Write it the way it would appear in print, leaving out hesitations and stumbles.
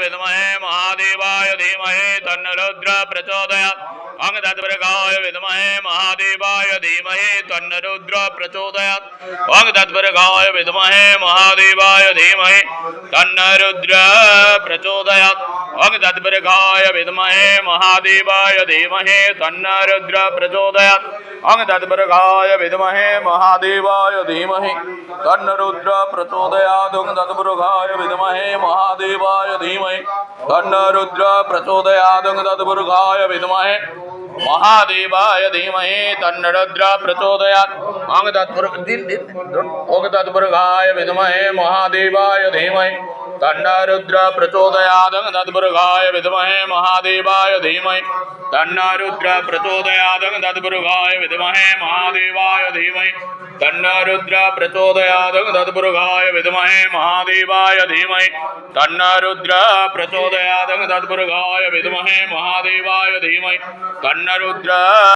विद्महे महादेवाय धीमहि तन्नो रुद्र प्रचोदयात् ओं तत्पुरुषाय विद्महे महादेवाय धीमहि तन्नो रुद्र प्रचोदयात् ओं तत्पुरुषाय विद्महे महादेवाय धीमहि तन्नो रुद्र प्रचोदयात् ओं तत्पुरुषाय विद्महे महादेवाय धीमहि तन्नो रुद्र प्रचोदयात् ओं तत्पुरुषाय विद्महे महादेवाय धीमहि तन्नो रुद्र प्रचोदयात् ओं तत्पुरुषाय विद्महे महादेवाय धीमहि तन्नो रुद्र प्रचोदयात् ओं तत्पुरुषाय विद्महे महादेवाय धीमहि तन्नो रुद्र प्रचोदयात् ओं तत्पुरुषाय विद्महे महादेवाय धीमहि तन्नो रुद्र प्रचोदयात् ओं तत्पुरुषाय विद्महे महादेवाय धीमहि तन्नो रुद्र प्रचोदयात् ओं तत्पुरुषाय विद्महे महादेवाय धीमहि तन्नो रुद्र प्रचोदयात् ओं तत्पुरुषाय विद्महे महादेवाय धीमहि तन्नो रुद्र प्रचोदयात् ओं तत्पुरुषाय विद्महे महादेवाय धीमहि तन्नो रुद्र